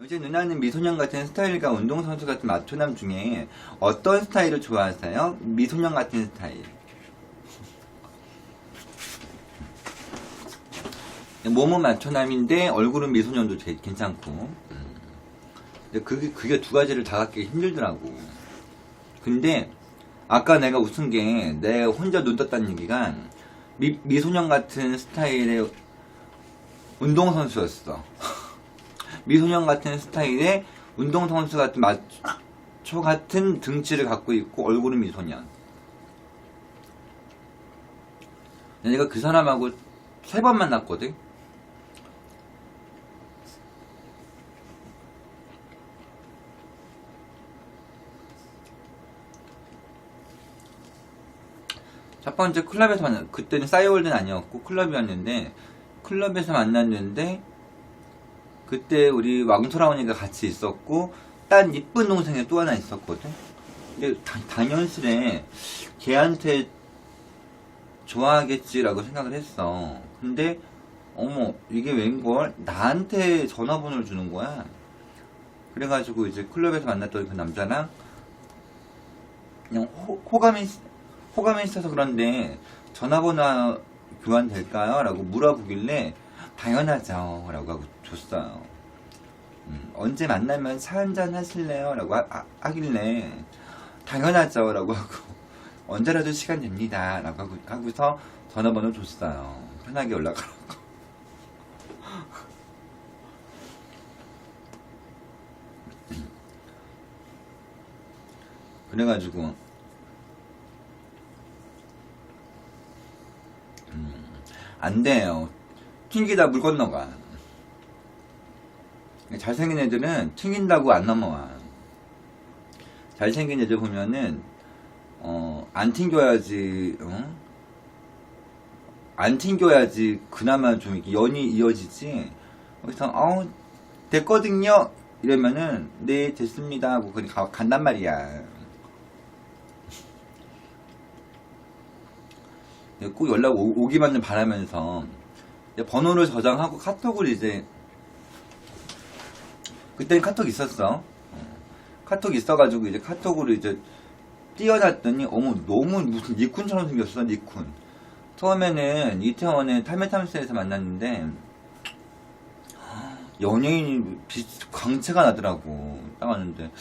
이제 누나는 미소년 같은 스타일과 운동선수 같은 마초남 중에 어떤 스타일을 좋아하세요? 미소년 같은 스타일. 몸은 마초남인데 얼굴은 미소년도 괜찮고. 근데 그게 두 가지를 다 갖기 힘들더라고. 근데 아까 내가 웃은 게 내가 혼자 눈 떴다는 얘기가 미소년 같은 스타일의 운동선수였어. 미소년 같은 스타일의 운동선수 같은 마초 같은 등치를 갖고 있고 얼굴은 미소년. 내가 그 사람하고 3번 만났거든. 첫 번째 클럽에서 만났, 그때는 싸이월드는 아니었고 클럽이었는데, 클럽에서 만났는데 그때 우리 왕소라원이가 같이 있었고 딴 이쁜 동생이 또 하나 있었거든. 근데 당연스레 걔한테 좋아하겠지라고 생각을 했어. 근데 어머 이게 웬걸 나한테 전화번호를 주는 거야. 그래가지고 이제 클럽에서 만났던 그 남자랑 그냥 호감이 있어서 그런데 전화번호 교환될까요? 라고 물어보길래 당연하죠 라고 하고 줬어요. 언제 만나면 차 한잔 하실래요? 라고 하길래 당연하죠 라고 하고 언제라도 시간 됩니다 라고 하고서 전화번호 줬어요. 편하게 연락하라고. 그래가지고 안 돼요. 튕기다 물 건너가. 잘생긴 애들은 튕긴다고 안 넘어와. 잘생긴 애들 보면은 안 튕겨야지, 안 튕겨야지 그나마 좀 이렇게 연이 이어지지. 그래서 됐거든요 이러면은 네 됐습니다 하고 그냥 간단 말이야. 꼭 연락 오기만을 바라면서 번호를 저장하고 카톡을 이제 그때는 카톡 있었어. 카톡 있어가지고 이제 카톡으로 이제 띄워놨더니 어머 너무 무슨 니쿤처럼 생겼어. 니쿤. 처음에는 이태원의 타메탐스에서 만났는데 연예인이 광채가 나더라고. 딱 왔는데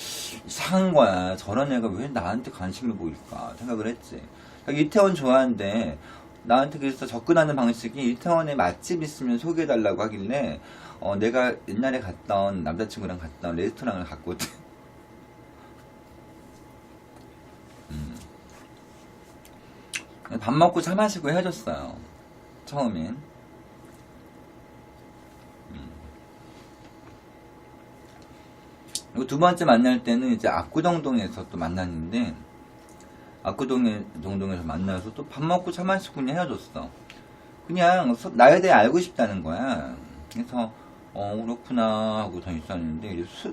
이상한 거야. 저런 애가 왜 나한테 관심을 보일까 생각을 했지. 이태원 좋아하는데 나한테 그래서 접근하는 방식이 이태원에 맛집 있으면 소개해달라고 하길래 내가 옛날에 갔던 남자친구랑 갔던 레스토랑을 갔거든. 밥 먹고 차 마시고 헤어졌어요. 처음엔. 그리고 두 번째 만날 때는 이제 압구정동에서 또 만났는데 압구정동에서 만나서 또 밥 먹고 차 마시고 그냥 헤어졌어. 그냥 나에 대해 알고 싶다는 거야. 그래서 그렇구나 하고 다 있었는데 이제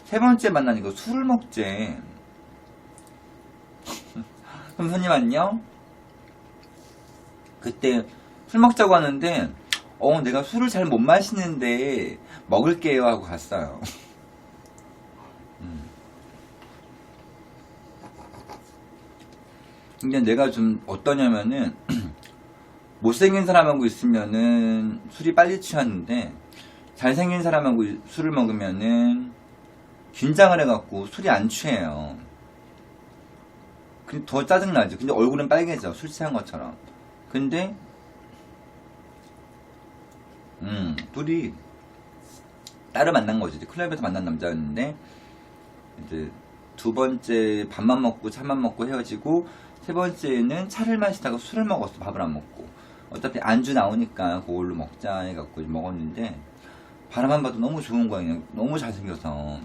세 번째 만나니까 술을 먹재. 그럼 손님 안녕? 그때 술 먹자고 하는데 내가 술을 잘 못 마시는데 먹을게요 하고 갔어요. 근데 내가 좀 어떠냐면은 못생긴 사람하고 있으면은 술이 빨리 취하는데 잘생긴 사람하고 술을 먹으면은 긴장을 해갖고 술이 안 취해요. 더 짜증나죠. 근데 얼굴은 빨개져. 술 취한 것처럼. 근데 둘이 따로 만난 거지. 클럽에서 만난 남자였는데 이제 두 번째 밥만 먹고 차만 먹고 헤어지고 세 번째는 차를 마시다가 술을 먹었어. 밥을 안 먹고. 어차피 안주 나오니까 그걸로 먹자 해갖고 먹었는데 바라만 봐도 너무 좋은 거야. 그냥 너무 잘생겨서.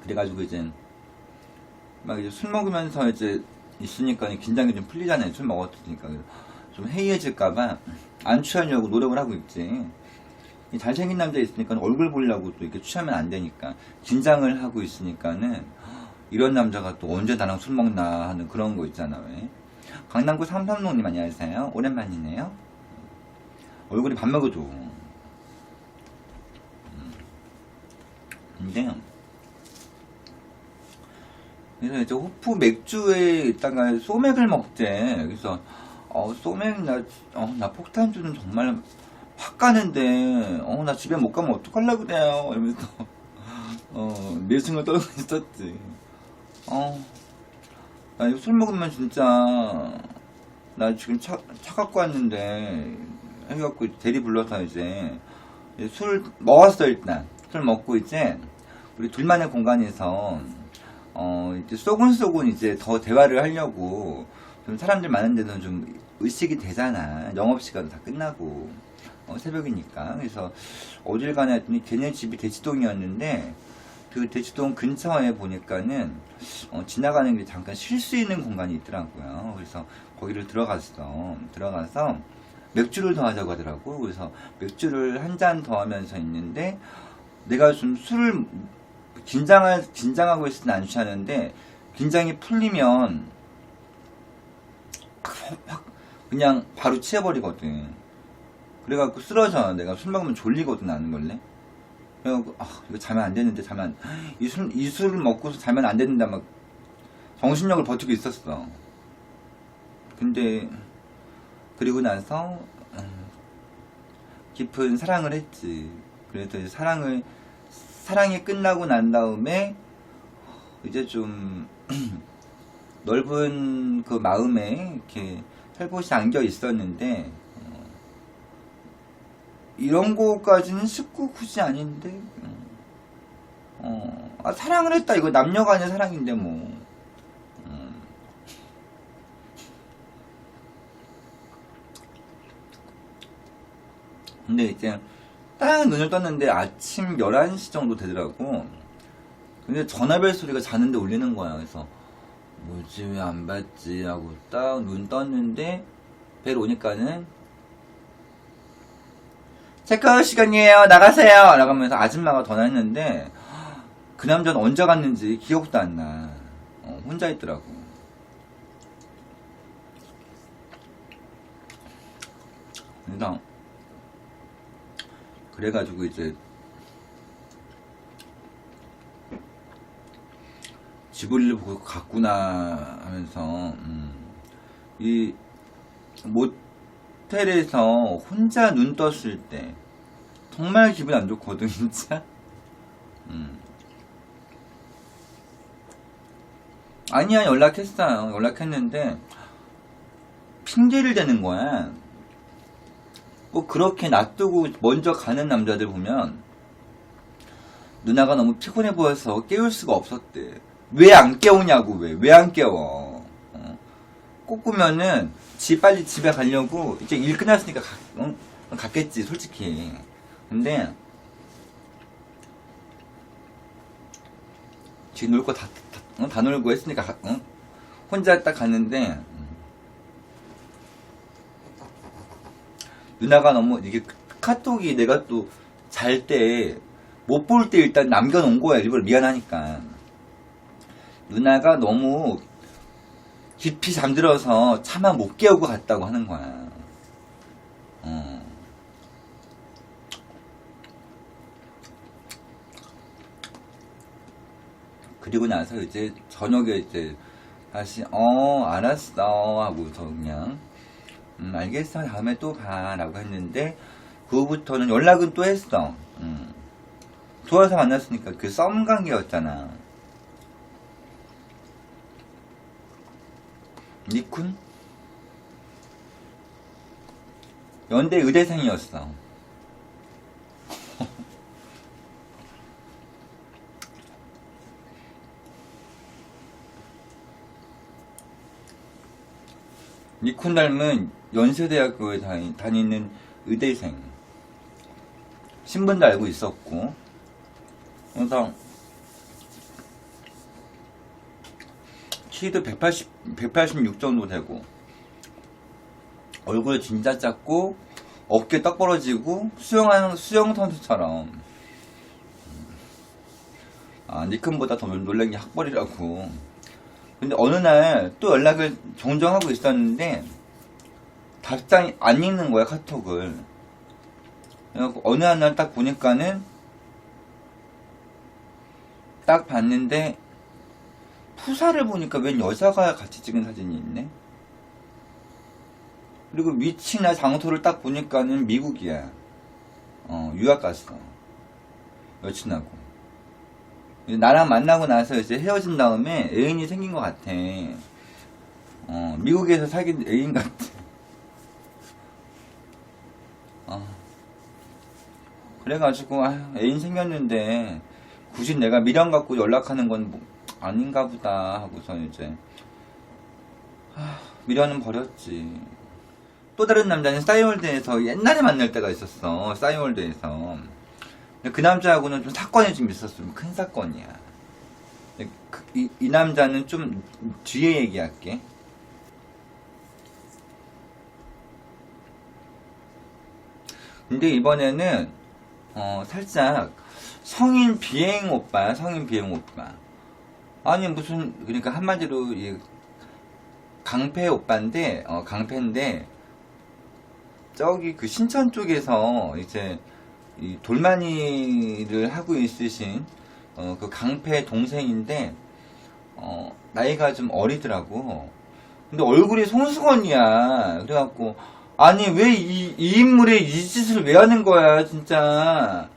그래가지고 이제 막 이제 술 먹으면서 이제 있으니까 긴장이 좀 풀리잖아요. 술 먹었으니까. 좀 해이해질까봐 안 취하려고 노력을 하고 있지. 잘생긴 남자 있으니까 얼굴 보려고 또 이렇게 취하면 안 되니까 긴장을 하고 있으니까는 이런 남자가 또 언제 나랑 술 먹나 하는 그런 거 있잖아. 왜? 강남구 삼삼동님 안녕하세요. 오랜만이네요. 얼굴이 밥 먹어줘. 근데 그래서 이제 호프 맥주에 있다가 소맥을 먹재. 그래서 소맥 나 폭탄주는 정말 확 가는데 나 집에 못 가면 어떡하려고 그래요 이러면서 내숭을 떨고 있었지. 나 이거 술 먹으면 진짜 나 지금 차 갖고 왔는데 해갖고 대리 불러서 이제 술 먹었어. 일단 술 먹고 이제 우리 둘만의 공간에서 이제 쏘곤쏘곤 이제 더 대화를 하려고. 좀 사람들 많은 데는 좀 의식이 되잖아. 영업시간 다 끝나고 새벽이니까. 그래서 어딜 가나 했더니 걔네 집이 대치동이었는데 그 대치동 근처에 보니까는 지나가는 게 잠깐 쉴 수 있는 공간이 있더라고요. 그래서 거기를 들어가서 맥주를 더 하자고 하더라고. 그래서 맥주를 한 잔 더 하면서 있는데 내가 좀 술을 긴장하고 있으면 안 취하는데 긴장이 풀리면 확 그냥 바로 취해버리거든. 그래갖고 쓰러져. 내가 술 먹으면 졸리거든. 아는 걸래? 그래갖고 이거 자면 안 되는데 이 술을 먹고서 자면 안 되는데 막 정신력을 버티고 있었어. 근데 그리고 나서 깊은 사랑을 했지. 그래서 이제 사랑이 끝나고 난 다음에 이제 좀 넓은 그 마음에 이렇게 살포시 안겨 있었는데 이런 거까지는 19, 9이 아닌데 사랑을 했다. 이거 남녀간의 사랑인데 뭐. 근데 이제 딱 눈을 떴는데 아침 11시 정도 되더라고. 근데 전화벨 소리가 자는데 울리는 거야. 그래서 뭐지 왜 안 받지 하고 딱 눈 떴는데 벨 오니까는 체크아웃 시간이에요 나가세요 라고 하면서 아줌마가 전화했는데 그 남자는 언제 갔는지 기억도 안 나. 혼자 있더라고. 그래가지고 이제 지브리를 보고 갔구나 하면서 이 모텔에서 혼자 눈 떴을 때 정말 기분 안 좋거든 진짜. 아니야 연락했어요. 연락했는데 핑계를 대는 거야. 꼭 그렇게 놔두고 먼저 가는 남자들 보면 누나가 너무 피곤해 보여서 깨울 수가 없었대. 왜 안 깨우냐고. 왜 안 깨워. 꼬꾸면은 빨리 집에 가려고 이제 일 끝났으니까 갔겠지 솔직히. 근데 지 놀 거 다 놀고 했으니까 혼자 딱 갔는데 누나가 너무 이게 카톡이 내가 또 잘 때 못 볼 때 일단 남겨놓은 거야. 일부러 미안하니까. 누나가 너무 깊이 잠들어서 차마 못 깨우고 갔다고 하는 거야. 그리고 나서 이제 저녁에 이제 다시 알았어 하고서 그냥 알겠어 다음에 또 봐 라고 했는데 그 후부터는 연락은 또 했어. 좋아서 만났으니까 그 썸 관계였잖아. 니쿤? 연대 의대생이었어. 니쿤 닮은 연세대학교에 다니는 의대생. 신분도 알고 있었고. 그래서 키도 186 정도 되고 얼굴 진짜 작고 어깨 떡 벌어지고 수영 선수처럼. 니큰보다 더 놀란 게 학벌이라고. 근데 어느 날 또 연락을 종종 하고 있었는데 답장이 안 읽는 거야 카톡을. 그래갖고 어느 한 날 딱 보니까는 딱 봤는데 푸사를 보니까 웬 여자가 같이 찍은 사진이 있네. 그리고 위치나 장소를 딱 보니까는 미국이야. 유학 갔어. 여친하고. 나랑 만나고 나서 이제 헤어진 다음에 애인이 생긴 것 같아. 미국에서 사귄 애인 같아. 그래가지고, 애인 생겼는데, 굳이 내가 미련 갖고 연락하는 건 뭐 아닌가 보다 하고서 이제, 미련은 버렸지. 또 다른 남자는 싸이월드에서 옛날에 만날 때가 있었어. 싸이월드에서. 그 남자하고는 좀 사건이 좀 있었어. 큰 사건이야. 이 남자는 좀 뒤에 얘기할게. 근데 이번에는 살짝 성인 비행 오빠. 아니 무슨 그러니까 한마디로 강패 오빠인데 강패인데 저기 그 신천 쪽에서 이제 이 돌만이를 하고 있으신 그 강패 동생인데 나이가 좀 어리더라고. 근데 얼굴이 송수건이야. 그래갖고 아니 왜 이 인물에 이 짓을 왜 하는 거야 진짜.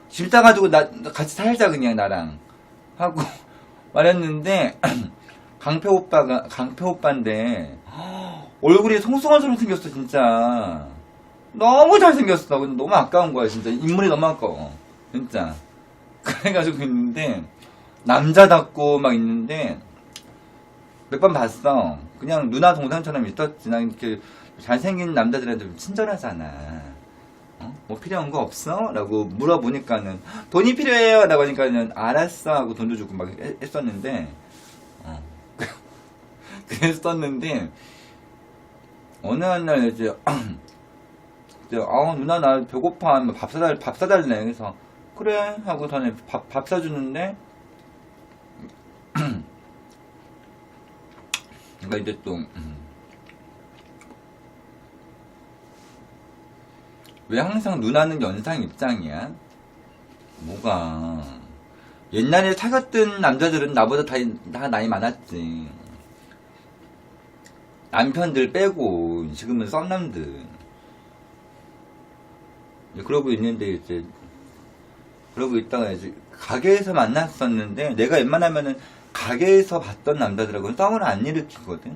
집 따가지고 나 같이 살자 그냥 나랑 하고 말했는데 강패 오빠인데 얼굴이 송수건처럼 생겼어 진짜. 너무 잘생겼어. 근데 너무 아까운 거야 진짜. 인물이 너무 아까워 진짜. 그래가지고 있는데 남자답고 막 있는데 몇 번 봤어. 그냥 누나 동생처럼 있었지. 난 이렇게 잘생긴 남자들한테 좀 친절하잖아. 뭐 필요한 거 없어? 라고 물어보니까는 돈이 필요해요 라고 하니까는 알았어 하고 돈도 주고 막 했었는데 그랬었는데 어느 한 날 이제 누나 나 배고파 밥 사달래. 그래서 그래 하고 전에 밥 사주는데 그러니까 이제 또 왜 항상 누나는 연상 입장이야? 뭐가 옛날에 사귀었던 남자들은 나보다 다 나이 많았지. 남편들 빼고 지금은 썸남들. 그러고 있는데 이제 그러고 있다가 이제 가게에서 만났었는데 내가 웬만하면은 가게에서 봤던 남자들하고는 썸을 안 일으키거든.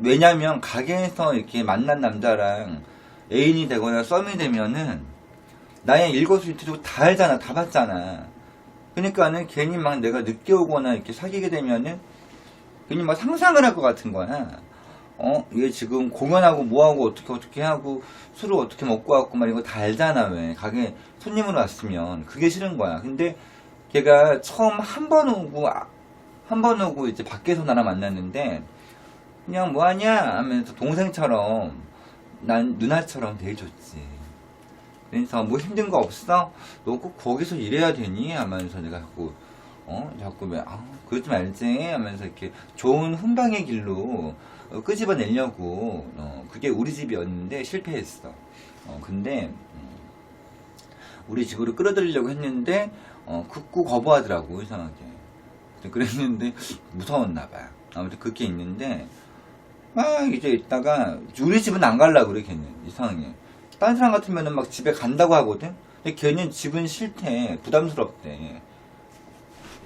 왜냐면 가게에서 이렇게 만난 남자랑 애인이 되거나 썸이 되면은 나의 일거수일투족 다 알잖아. 다 봤잖아. 그러니까는 괜히 막 내가 늦게 오거나 이렇게 사귀게 되면은 괜히 막 상상을 할 것 같은 거야. 얘 지금 공연하고 뭐하고 어떻게 하고 술을 어떻게 먹고 왔고 막 이거 다 알잖아. 왜 가게 손님으로 왔으면 그게 싫은 거야. 근데 걔가 처음 한 번 오고 이제 밖에서 나랑 만났는데 그냥 뭐하냐 하면서 동생처럼 난 누나처럼 대해줬지. 그래서 뭐 힘든 거 없어? 너 꼭 거기서 일해야 되니? 하면서 내가 자꾸 왜 그러지 말지 하면서 이렇게 좋은 훈방의 길로 끄집어내려고 그게 우리 집이었는데 실패했어. 근데 우리 집으로 끌어들이려고 했는데 극구 거부하더라고 이상하게. 그랬는데 무서웠나봐. 아무튼 그렇게 있는데 막 이제 있다가 우리 집은 안 갈라 그래 걔는. 이상하게 딴 사람 같으면은 막 집에 간다고 하거든. 근데 걔는 집은 싫대. 부담스럽대.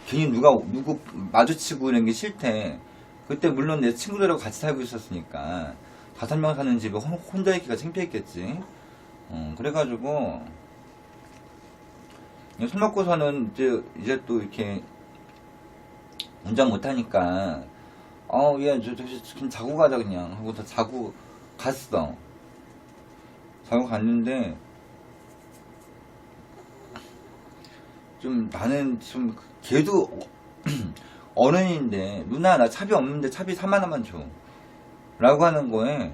괜히 누구 마주치고 이런 게 싫대. 그때 물론 내 친구들하고 같이 살고 있었으니까 5명 사는 집에 혼자 있기가 창피했겠지. 그래가지고 술 먹고서는 이제 또 이렇게 운전 못하니까 얘 그냥 자고 가자 그냥 하고 다 자고 갔어. 자고 갔는데 좀 나는 좀 걔도 어른인데 누나 나 차비 없는데 차비 4만 원만 줘 라고 하는 거에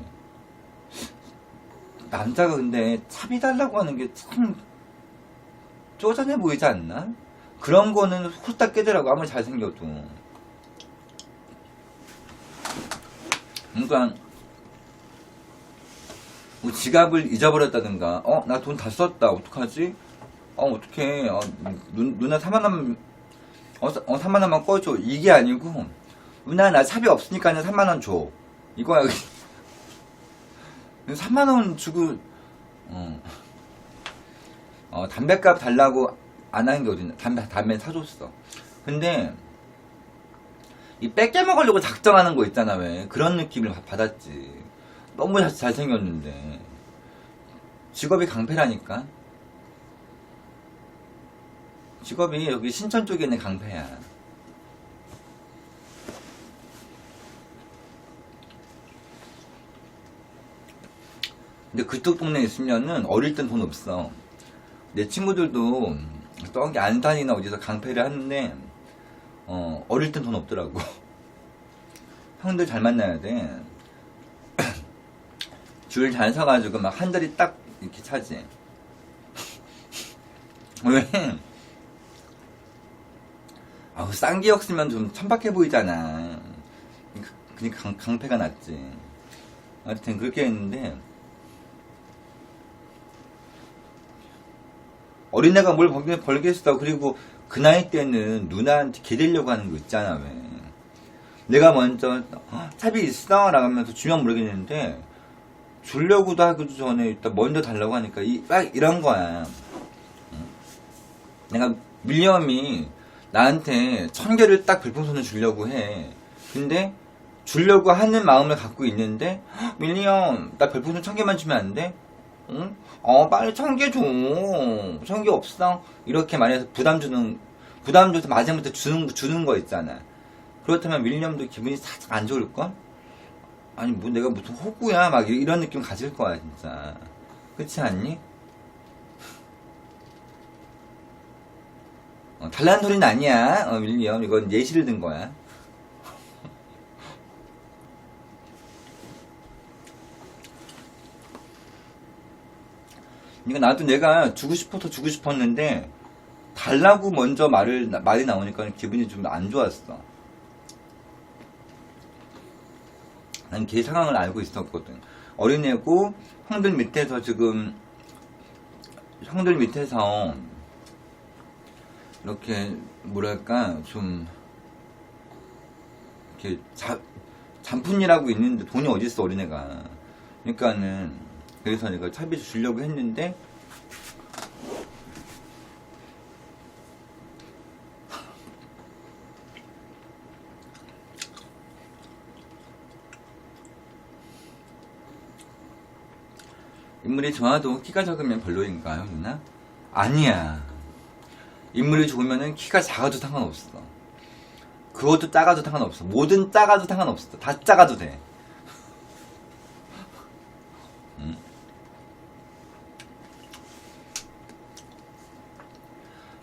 남자가 근데 차비 달라고 하는 게 참 쪼잔해 보이지 않나? 그런 거는 후딱 깨더라고. 아무리 잘생겨도. 그러니까 뭐 지갑을 잊어버렸다든가, 나 돈 다 썼다, 어떡하지? 어떡해. 누나 3만원, 3만원만 꺼줘. 이게 아니고, 누나, 나 차비 없으니까 3만원 줘. 이거야. 3만원 주고, 담배값 달라고 안 하는 게 어딨나. 담배 사줬어. 근데, 이 뺏겨 먹으려고 작정하는 거 있잖아, 왜. 그런 느낌을 받았지. 너무 잘생겼는데. 직업이 강패라니까. 직업이 여기 신천 쪽에 있는 강패야. 근데 그쪽 동네에 있으면은 어릴 땐 돈 없어. 내 친구들도 저기 안산이나 어디서 강패를 하는데 어릴 땐 돈 없더라고. 형들 잘 만나야 돼. 줄 잘 서가지고 막 한 자리 딱 이렇게 차지. 왜? 쌍기역 쓰면 좀 천박해 보이잖아. 그니까 강패가 낫지. 하여튼 그렇게 했는데, 어린애가 뭘 벌겠어. 그리고 그 나이 때는 누나한테 기대려고 하는 거 있잖아, 왜. 내가 먼저, 차비 있어? 라고 하면서 주면 모르겠는데, 주려고도 하기도 전에 일단 먼저 달라고 하니까, 이런 거야. 내가, 밀리엄이 나한테 1000개를 딱 별풍선을 주려고 해. 근데, 주려고 하는 마음을 갖고 있는데, 밀리엄, 나 별풍선 1000개만 주면 안 돼? 응? 빨리 1000개 줘. 1000개 없어? 이렇게 말해서 부담 줘서 마지막부터 주는 거 있잖아. 그렇다면 밀리엄도 기분이 살짝 안 좋을걸? 아니, 뭐 내가 무슨 호구야? 막 이런 느낌 가질 거야, 진짜. 그렇지 않니? 달라는 소리는 아니야, 밀리엄. 이건 예시를 든 거야. 그러니까 나도 내가 주고 싶어서 주고 싶었는데 달라고 먼저 말이 나오니까 기분이 좀 안 좋았어. 난 걔 상황을 알고 있었거든. 어린애고 형들 밑에서 이렇게 뭐랄까 좀 이렇게 잔푼이라고 있는데 돈이 어딨어, 어린애가. 그러니까는 그래서 내가 차비를 주려고 했는데 인물이 좋아도 키가 적으면 별로인가요, 누나? 아니야. 인물이 좋으면은 키가 작아도 상관없어. 그것도 작아도 상관없어. 뭐든 작아도 상관없어. 다 작아도 돼. 응?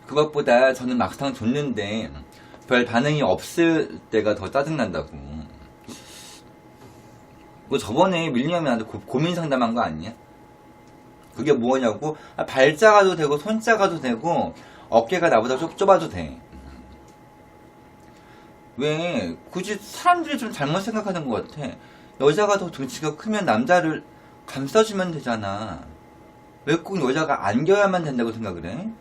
그것보다 저는 막상 줬는데 별 반응이 없을 때가 더 짜증난다고. 뭐 저번에 밀리엄이 나한테 고민 상담한 거 아니야? 그게 뭐냐고? 발 작아도 되고 손 작아도 되고 어깨가 나보다 좁아도 돼. 왜 굳이 사람들이 좀 잘못 생각하는 것 같아. 여자가 더 등치가 크면 남자를 감싸주면 되잖아. 왜 꼭 여자가 안겨야만 된다고 생각을 해?